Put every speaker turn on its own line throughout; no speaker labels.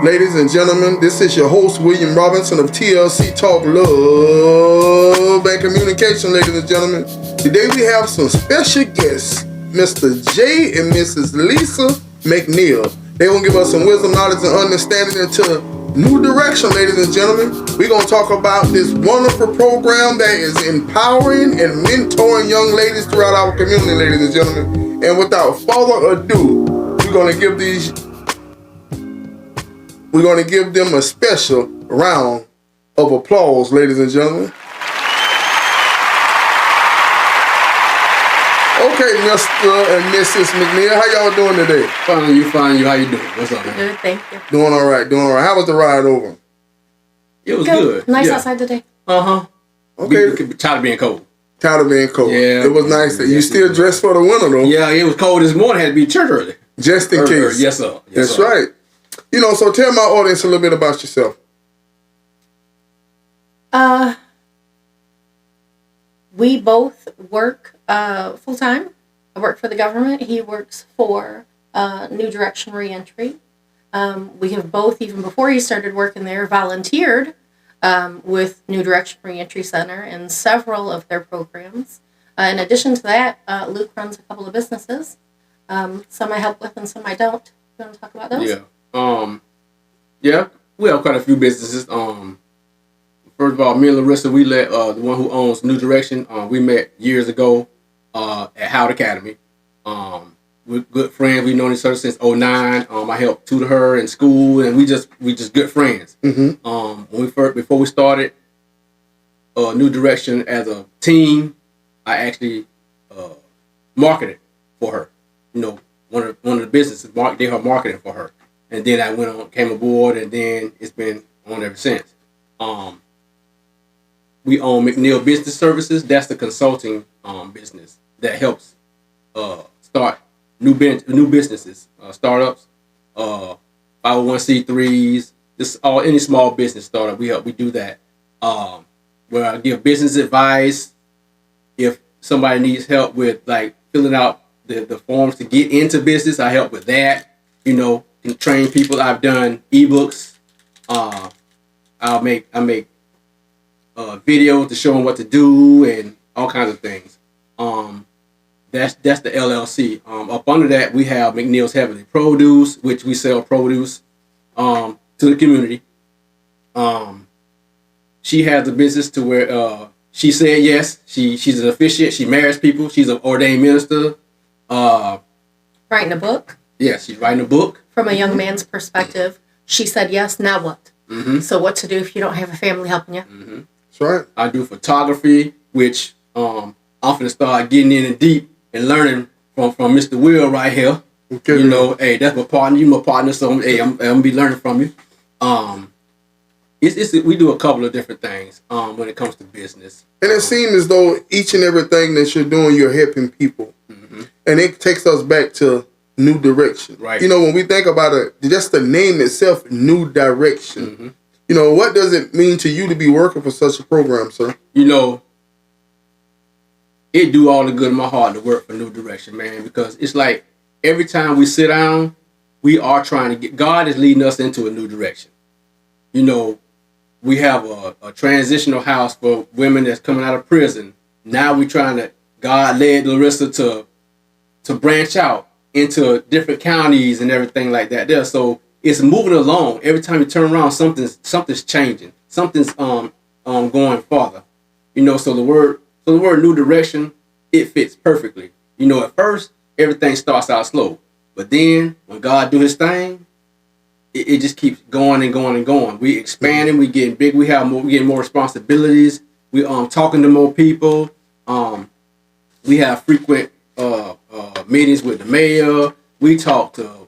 Ladies and gentlemen, this is your host, William Robinson of TLC Talk Love and Communication, ladies and gentlemen. Today we have some special guests, Mr. J and Mrs. Lisa McNeil. They're going to give us some wisdom, knowledge, and understanding into new direction, ladies and gentlemen. We're going to talk about this wonderful program that is empowering and mentoring young ladies throughout our community, ladies and gentlemen. And without further ado, we're going to give them a special round of applause, ladies and gentlemen. Okay, Mr. and Mrs. McNeil, how y'all doing today?
Fine, you. How you doing? What's up, man?
Good, thank you.
Doing all right. How was the ride over?
It was good.
Nice outside today.
Uh-huh.
Okay.
Tired of being cold.
Tired of being cold.
Yeah.
It was nice. You still dressed for the winter, though.
Yeah, it was cold this morning. Had to be at church early.
Just in case.
Yes, sir.
That's right. You know, so tell my audience a little bit about yourself.
We both work full-time. I work for the government. He works for New Direction Reentry. We have both, even before he started working there, volunteered with New Direction Reentry Center in several of their programs. In addition to that, Luke runs a couple of businesses. Some I help with and some I don't. You want to talk about those?
Yeah. We have quite a few businesses. First of all, me and Larissa, we let the one who owns New Direction. We met years ago at Howard Academy. We're good friends. We've known each other since '09. I helped tutor her in school, and we just good friends. Mm-hmm. Before we started New Direction as a team, I actually marketed for her. You know, one of the businesses did her marketing for her, and then I came aboard, and then it's been on ever since. We own McNeil Business Services. That's the consulting business that helps start new businesses, startups, 501c3s, any small business startup. We do that. Where I give business advice. If somebody needs help with like filling out the forms to get into business, I help with that. You know, can train people. I've done ebooks. I make videos to show them what to do and all kinds of things. That's the LLC. Up under that, we have McNeil's Heavenly Produce, which we sell produce to the community. She has a business to where she said yes. She's an officiant. She marries people. She's an ordained minister.
Writing a book.
Yes, she's writing a book.
From a young man's perspective, she said yes. Now what? Mm-hmm. So what to do if you don't have a family helping you?
Mm-hmm.
That's right.
I do photography, which I'm finna start getting in and deep and learning from Mr. Will right here. Okay. You know, hey, that's my partner. You my partner, so hey, I'm gonna be learning from you. We do a couple of different things when it comes to business.
And it seems as though each and everything that you're doing, you're helping people. Mm-hmm. And it takes us back to New Direction.
Right.
You know, when we think about it, just the name itself, New Direction. Mm-hmm. You know, what does it mean to you to be working for such a program, sir?
You know, it do all the good in my heart to work for New Direction, man, because it's like every time we sit down, we are trying to God is leading us into a new direction. You know, we have a transitional house for women that's coming out of prison. Now we're trying to, God led Larissa to branch out into different counties and everything like that there. So it's moving along. Every time you turn around, something's changing. Something's going farther. You know, so the word New Direction, it fits perfectly. You know, at first everything starts out slow, but then when God do His thing, it just keeps going and going and going. We expanding, we getting big, we getting more responsibilities. We talking to more people. We have frequent meetings with the mayor. We talk to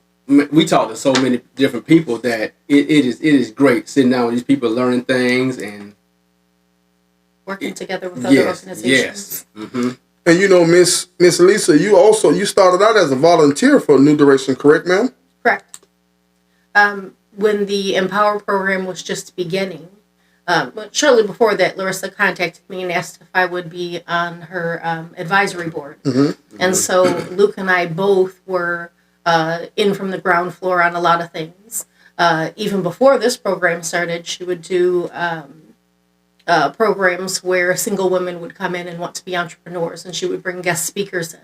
so many different people that it is great sitting down with these people, learning things and
working together with other organizations.
Yes. Mm-hmm.
And you know, Miss Lisa, you started out as a volunteer for New Direction, correct, ma'am?
Correct. When the Empower program was just beginning, but shortly before that, Larissa contacted me and asked if I would be on her advisory board. Mm-hmm. And so Luke and I both were in from the ground floor on a lot of things. even before this program started, she would do programs where single women would come in and want to be entrepreneurs, and she would bring guest speakers in.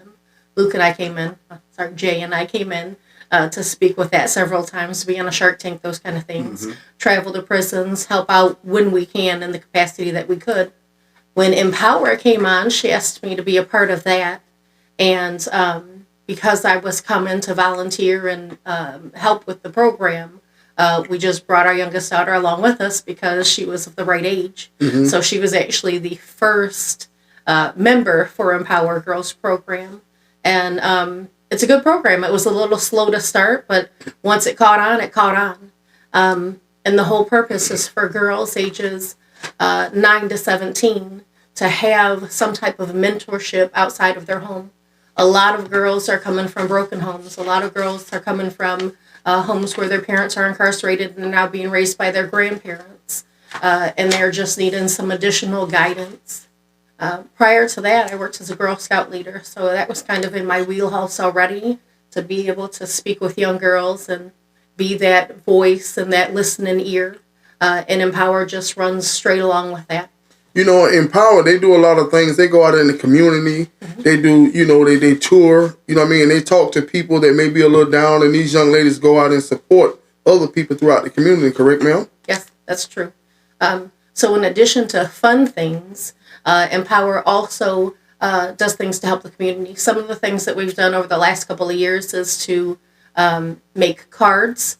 Jay and I came in to speak with that several times, be on a Shark Tank, those kind of things. Travel to prisons, help out when we can in the capacity that we could. When Empower came on, she asked me to be a part of that. And because I was coming to volunteer and help with the program, we just brought our youngest daughter along with us because she was of the right age. So she was actually the first member for Empower Girls program. And it's a good program. It was a little slow to start, but once it caught on, it caught on. And the whole purpose is for girls ages 9 to 17 to have some type of mentorship outside of their home. A lot of girls are coming from broken homes. A lot of girls are coming from homes where their parents are incarcerated and are now being raised by their grandparents. And they're just needing some additional guidance. Prior to that, I worked as a Girl Scout leader. So that was kind of in my wheelhouse already, to be able to speak with young girls and be that voice and that listening ear. And Empower just runs straight along with that.
You know, Empower, they do a lot of things. They go out in the community. They do, you know, they tour, you know what I mean? They talk to people that may be a little down, and these young ladies go out and support other people throughout the community, correct, ma'am?
Yes, that's true. So in addition to fun things, Empower also does things to help the community. Some of the things that we've done over the last couple of years is to make cards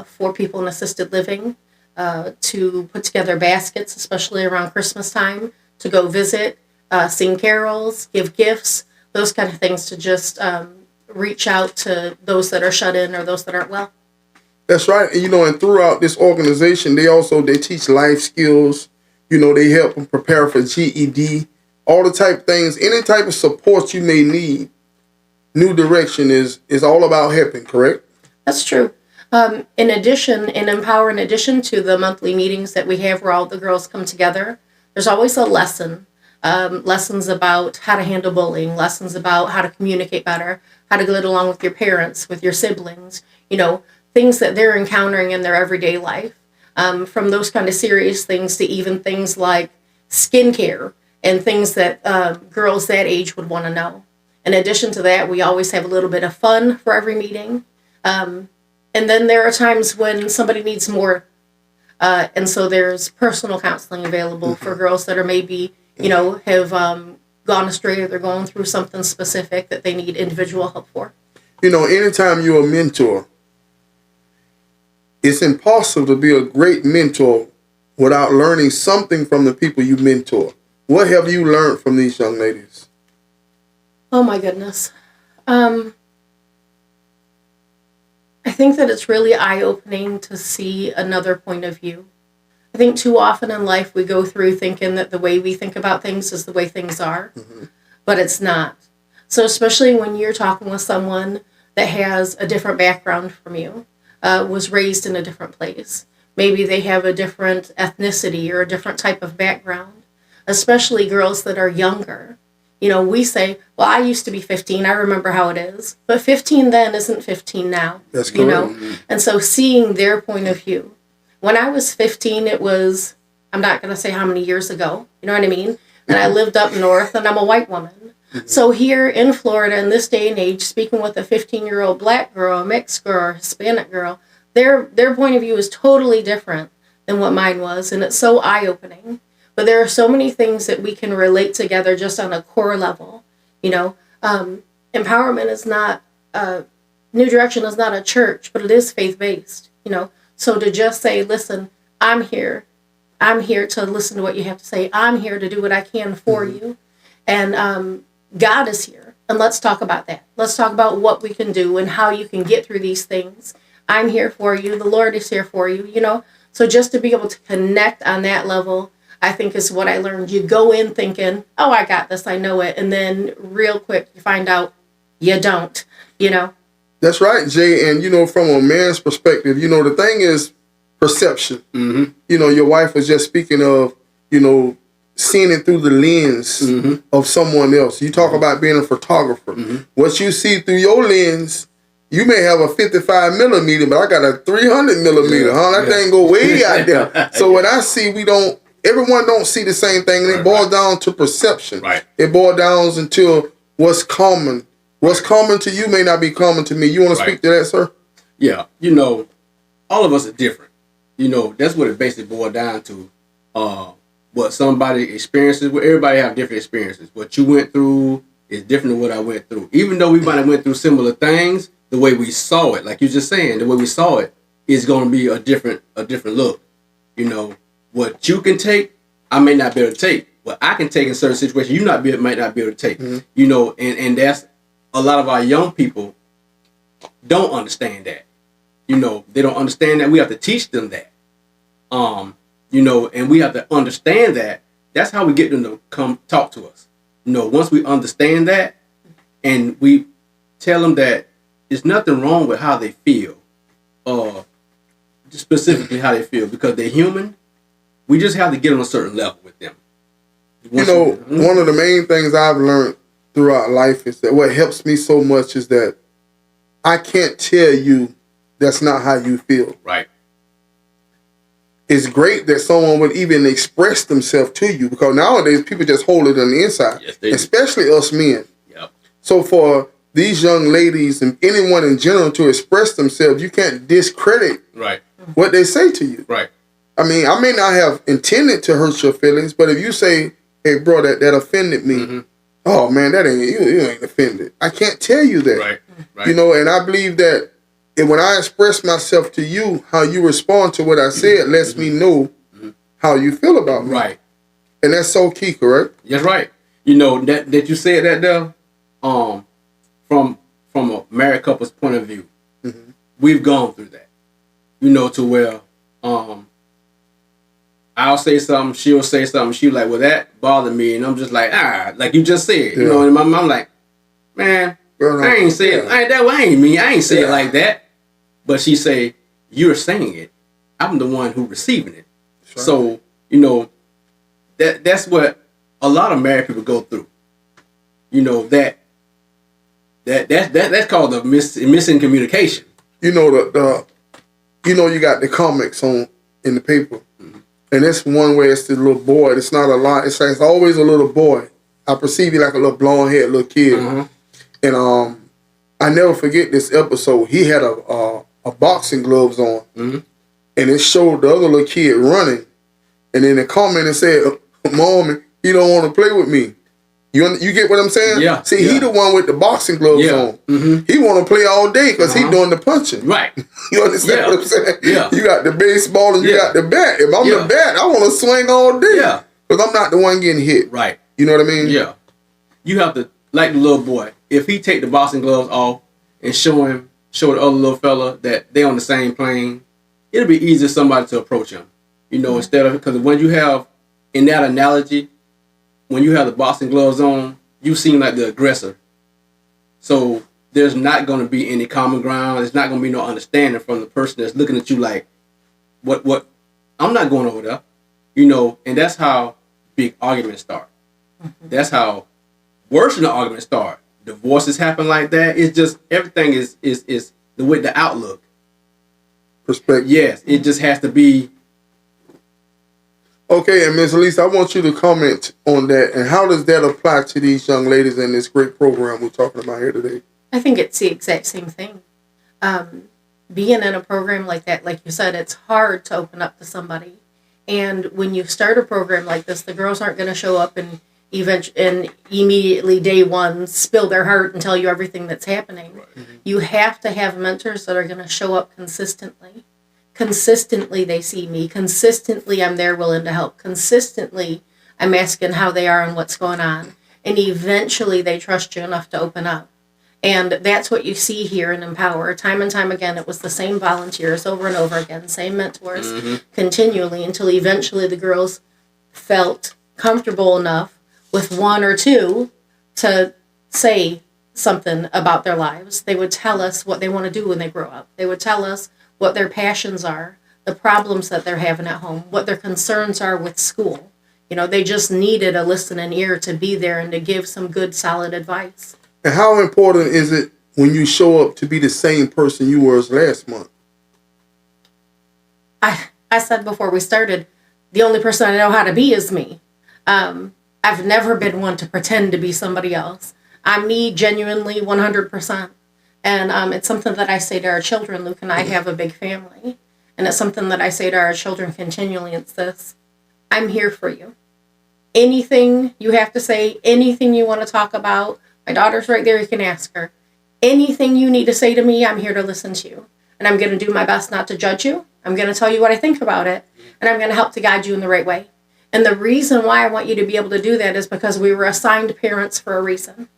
for people in assisted living, to put together baskets, especially around Christmas time, to go visit, sing carols, give gifts, those kind of things, to just reach out to those that are shut in or those that aren't well.
That's right. And, you know, and throughout this organization, they teach life skills. You know, they help them prepare for GED, all the type of things, any type of support you may need. New Direction is all about helping, correct?
That's true. In addition to the monthly meetings that we have where all the girls come together, there's always a lesson. Lessons about how to handle bullying, lessons about how to communicate better, how to get along with your parents, with your siblings, you know, things that they're encountering in their everyday life. From those kind of serious things to even things like skincare and things that girls that age would want to know. In addition to that, we always have a little bit of fun for every meeting. And then there are times when somebody needs more. And so there's personal counseling available for girls that are maybe, you know, have gone astray, or they're going through something specific that they need individual help for.
You know, anytime you're a mentor, it's impossible to be a great mentor without learning something from the people you mentor. What have you learned from these young ladies?
Oh, my goodness. I think that it's really eye-opening to see another point of view. I think too often in life we go through thinking that the way we think about things is the way things are, but it's not. So especially when you're talking with someone that has a different background from you, was raised in a different place. Maybe they have a different ethnicity or a different type of background, especially girls that are younger. You know, we say, well, I used to be 15. I remember how it is. But 15 then isn't 15 now.
That's correct.
You know? And so seeing their point of view. When I was 15, it was, I'm not going to say how many years ago. You know what I mean? And I lived up north, and I'm a white woman. So here in Florida, in this day and age, speaking with a 15-year-old black girl, a mixed girl, a Hispanic girl, their point of view is totally different than what mine was. And it's so eye-opening. But there are so many things that we can relate together just on a core level. You know, empowerment is not, New Direction is not a church, but it is faith-based, you know. So to just say, listen, I'm here to listen to what you have to say. I'm here to do what I can for you. And God is here. And let's talk about that. Let's talk about what we can do and how you can get through these things. I'm here for you. The Lord is here for you, you know. So just to be able to connect on that level, I think is what I learned. You go in thinking, oh, I got this, I know it. And then real quick, you find out you don't, you know.
That's right, Jay. And, you know, from a man's perspective, you know, the thing is perception. You know, your wife was just speaking of, you know, seeing it through the lens of someone else. You talk about being a photographer. What you see through your lens You may have a 55 millimeter, but I got a 300 millimeter, That thing go way out there. So when I see everyone don't see the same thing, and it boils down to perception.
Right.
It boils down into what's common. What's common to you may not be common to me. You want to speak to that, sir?
Yeah. All of us are different. That's what it basically boils down to. What somebody experiences, everybody have different experiences. What you went through is different than what I went through. Even though we might have went through similar things, the way we saw it, like you're just saying, the way we saw it is going to be a different look. What you can take, I may not be able to take. What I can take in certain situations, you might not be able to take. And that's a lot of our young people don't understand that. They don't understand that. We have to teach them that. And we have to understand that. That's how we get them to come talk to us. Once we understand that, and we tell them that there's nothing wrong with how they feel, specifically how they feel, because they're human. We just have to get on a certain level with them.
One of the main things I've learned throughout life is that what helps me so much is that I can't tell you that's not how you feel.
Right.
It's great that someone would even express themselves to you, because nowadays people just hold it on the inside,
yes, they do.
Especially us men.
Yep.
So for these young ladies and anyone in general to express themselves, you can't discredit what they say to you.
Right.
I mean, I may not have intended to hurt your feelings, but if you say, "Hey, bro, that offended me," oh man, that ain't you ain't offended. I can't tell you that.
Right.
And I believe that when I express myself to you, how you respond to what I said lets me know how you feel about me.
Right.
And that's so key, correct?
That's right. That you said that though, from a married couple's point of view, we've gone through that. To where I'll say something, she'll say something, she'll like, well, that bothered me, and I'm just like, like you just said, and my mom like, man, I ain't say it. I ain't say it like that. But she say, you're saying it. I'm the one who's receiving it. Right. So, that's what a lot of married people go through. That's called the missing communication.
You got the comics in the paper. And that's one where it's the little boy. It's not a lot. It's always a little boy. I perceive you like a little blonde haired little kid. And I never forget this episode. He had a boxing gloves on, and it showed the other little kid running, and then it commented and said, "Mom, he don't want to play with me." You get what I'm saying?
Yeah.
See, he the one with the boxing gloves on. He want to play all day because he doing the punching.
Right.
You understand what I'm saying?
Yeah.
You got the baseball and you got the bat. If I'm the bat, I want to swing all day.
Yeah.
Because I'm not the one getting hit.
Right.
You know what I mean?
Yeah. You have to, like the little boy, if he take the boxing gloves off and show the other little fella that they on the same plane, it'll be easier for somebody to approach him. Instead of, because when you have, in that analogy, when you have the boxing gloves on, you seem like the aggressor. So there's not going to be any common ground. There's not going to be no understanding from the person that's looking at you like, what? I'm not going over there. And that's how big arguments start. That's how worse than the arguments start. Divorces happen like that. It's just, everything is with the outlook.
Perspective.
Yes, it just has to be.
Okay, and Ms. Lisa, I want you to comment on that. And how does that apply to these young ladies in this great program we're talking about here today?
I think it's the exact same thing. Being in a program like that, like you said, it's hard to open up to somebody. And when you start a program like this, the girls aren't going to show up and immediately day one spill their heart and tell you everything that's happening. Right. You have to have mentors that are going to show up consistently. Consistently they see me. Consistently I'm there willing to help. Consistently I'm asking how they are and what's going on. And eventually they trust you enough to open up. And that's what you see here in Empower. Time and time again, it was the same volunteers over and over again, same mentors, continually, until eventually the girls felt comfortable enough with one or two to say something about their lives. They would tell us what they want to do when they grow up. They would tell us what their passions are, the problems that they're having at home, what their concerns are with school. They just needed a listening ear to be there and to give some good, solid advice.
And how important is it when you show up to be the same person you were as last month?
I said before we started, the only person I know how to be is me. I've never been one to pretend to be somebody else. I'm me genuinely 100%. And it's something that I say to our children. Luke and I have a big family. And it's something that I say to our children continually. It's this: I'm here for you. Anything you have to say, anything you want to talk about, my daughter's right there, you can ask her. Anything you need to say to me, I'm here to listen to you. And I'm going to do my best not to judge you. I'm going to tell you what I think about it. And I'm going to help to guide you in the right way. And the reason why I want you to be able to do that is because we were assigned parents for a reason.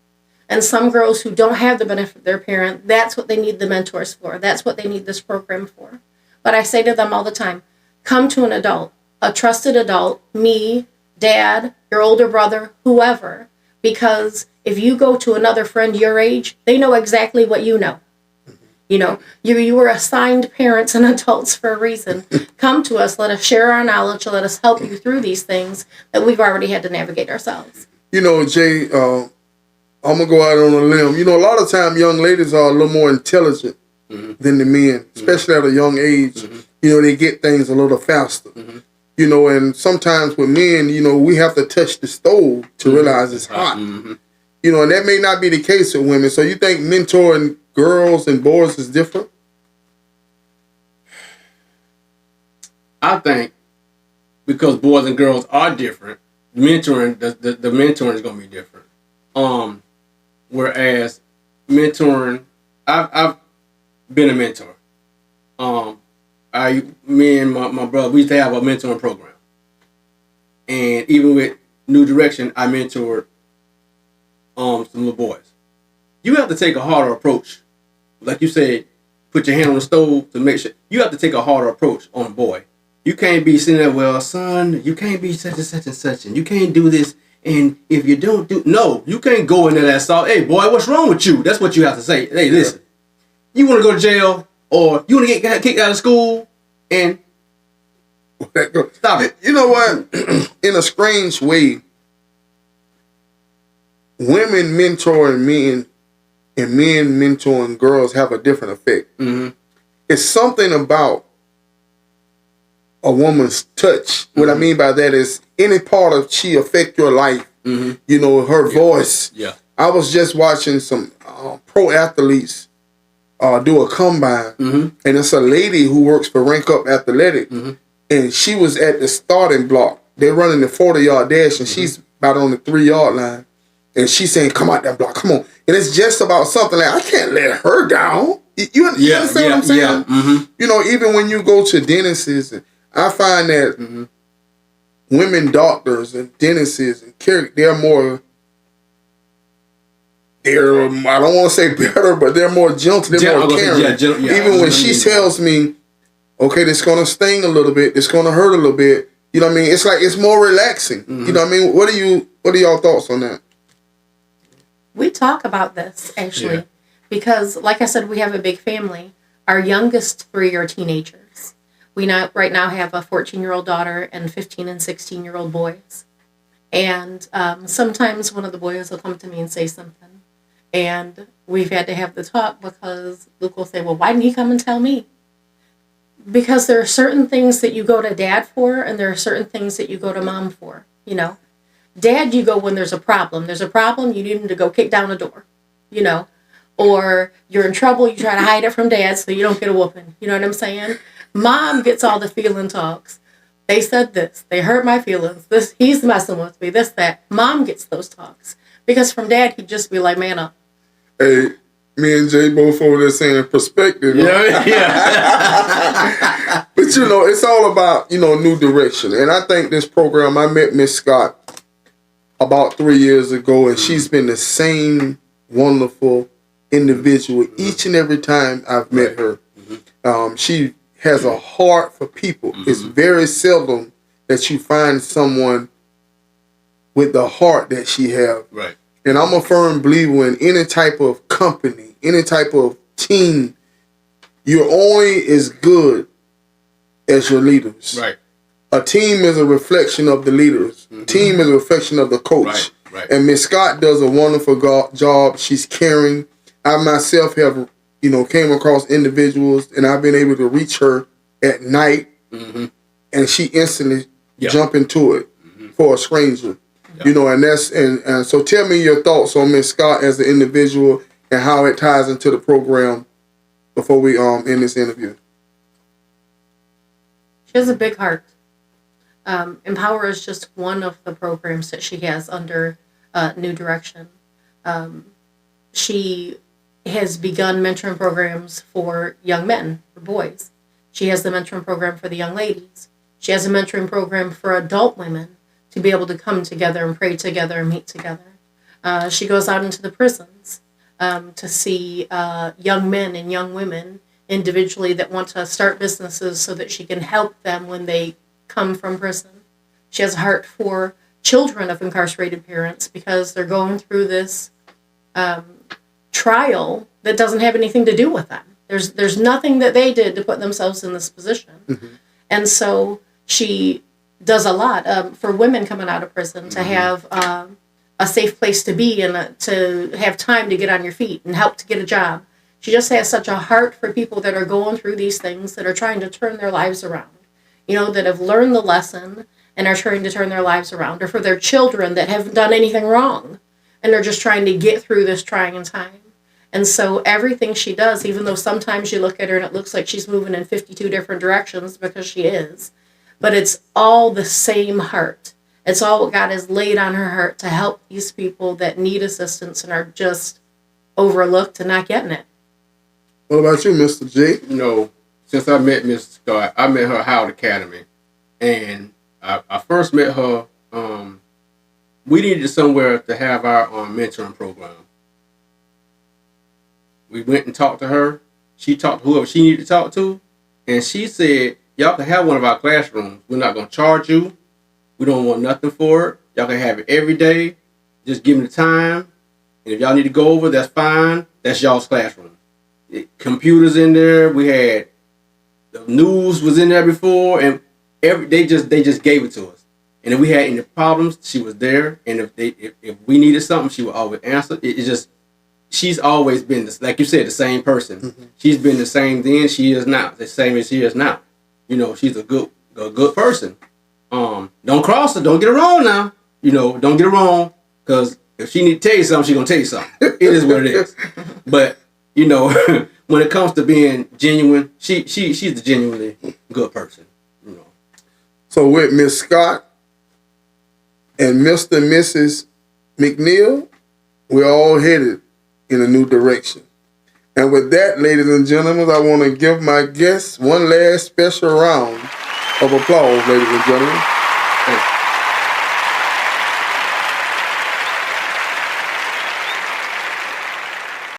And some girls who don't have the benefit of their parent, that's what they need the mentors for. That's what they need this program for. But I say to them all the time, come to an adult, a trusted adult, me, dad, your older brother, whoever. Because if you go to another friend your age, they know exactly what you know. You know, you were assigned parents and adults for a reason. Come to us, let us share our knowledge, let us help you through these things that we've already had to navigate ourselves.
You know, Jay, I'm going to go out on a limb. You know, a lot of time young ladies are a little more intelligent than the men, especially at a young age. You know, they get things a little faster. You know, and sometimes with men, you know, we have to touch the stove to realize it's hot. You know, and that may not be the case with women. So you think mentoring girls and boys is different?
I think because boys and girls are different, mentoring the mentoring is going to be different. Whereas mentoring, I've been a mentor. Me and my brother, we used to have a mentoring program, and even with New Direction, I mentored some little boys. You have to take a harder approach. Like you said, put your hand on the stove to make sure. You have to take a harder approach on a boy. You can't be sitting there, well, son, you can't be such and such and such, and you can't do this. And if you don't do, no, you can't go in there that soft. Hey, boy, what's wrong with you? That's what you have to say. Hey, listen, you want to go to jail or you want to get kicked out of school and stop it.
You know what? In a strange way, women mentoring men and men mentoring girls have a different effect. It's something about a woman's touch. What I mean by that is any part of she affect your life. You know, her voice. I was just watching some pro athletes do a combine, and it's a lady who works for Rank Up Athletic, and she was at the starting block. They're running the 40-yard dash, and she's about on the 3-yard line. And she's saying, come out that block, come on. And it's just about something like, I can't let her down. You understand what I'm saying? You know, even when you go to dentists, I find that women doctors and dentists, they're more, I don't want to say better, but they're more gentle, they're more caring. Even when she tells me, okay, this going to sting a little bit, it's going to hurt a little bit, you know what I mean? It's like, it's more relaxing. You know what I mean? What are y'all thoughts on that?
We talk about this, actually, because, like I said, we have a big family. Our youngest 3 are teenagers. We right now have a 14-year-old daughter and 15 and 16-year-old boys. And sometimes one of the boys will come to me and say something. And we've had to have the talk because Luke will say, well, why didn't he come and tell me? Because there are certain things that you go to dad for, and there are certain things that you go to mom for, you know. Dad, you go when there's a problem. There's a problem, you need him to go kick down a door, you know. Or you're in trouble, you try to hide it from dad so you don't get a whooping. You know what I'm saying? Mom gets all the feeling talks. They said this. They hurt my feelings. This, he's messing with me. This, that. Mom gets those talks. Because from dad, he'd just be like, man up.
Hey, me and Jay both over there saying perspective.
Yeah.
But, you know, it's all about, you know, New Direction. And I think this program, I met Miss Scott about 3 years ago, and she's been the same wonderful individual each and every time I've met her. She has a heart for people. It's very seldom that you find someone with the heart that she has. And I'm a firm believer in any type of company, any type of team, you're only as good as your leaders. A team is a reflection of the leaders. Team is a reflection of the coach. And Miss Scott does a wonderful job. She's caring. I myself have, came across individuals, and I've been able to reach her at night, and she instantly jump into it for a stranger. And so tell me your thoughts on Miss Scott as an individual and how it ties into the program before we end this interview.
She has a big heart. Empower is just one of the programs that she has under New Direction. She has begun mentoring programs for young men, for boys. She has the mentoring program for the young ladies. She has a mentoring program for adult women to be able to come together and pray together and meet together. She goes out into the prisons to see young men and young women individually that want to start businesses so that she can help them when they come from prison. She has a heart for children of incarcerated parents because they're going through this trial that doesn't have anything to do with them. There's nothing that they did to put themselves in this position. And so she does a lot for women coming out of prison to have a safe place to be and to have time to get on your feet and help to get a job. She just has such a heart for people that are going through these things, that are trying to turn their lives around, that have learned the lesson and are trying to turn their lives around, or for their children that haven't done anything wrong and are just trying to get through this trying time. And so everything she does, even though sometimes you look at her and it looks like she's moving in 52 different directions, because she is, but it's all the same heart. It's all what God has laid on her heart to help these people that need assistance and are just overlooked and not getting it.
What about you, Mr. J?
Since I met Miss Scott, I met her at Howard Academy. And I first met her, we needed somewhere to have our mentoring program. We went and talked to her. She talked to whoever she needed to talk to. And she said, y'all can have one of our classrooms. We're not going to charge you. We don't want nothing for it. Y'all can have it every day. Just give me the time. And if y'all need to go over, that's fine. That's y'all's classroom. Computers in there. We had the news was in there before, and they just gave it to us. And if we had any problems, she was there. And if we needed something, she would always answer. It's just, she's always been this, like you said, the same person. She's been the same then. She is now the same as she is now. She's a good person. Don't cross her. Don't get her wrong now. Don't get her wrong, because if she need to tell you something, she's gonna tell you something. It is what it is. But when it comes to being genuine, she's a genuinely good person.
So with Miss Scott and Mr. and Mrs. McNeil, we're all headed in a new direction. And with that, ladies and gentlemen, I want to give my guests one last special round of applause, ladies and gentlemen.
Thank you.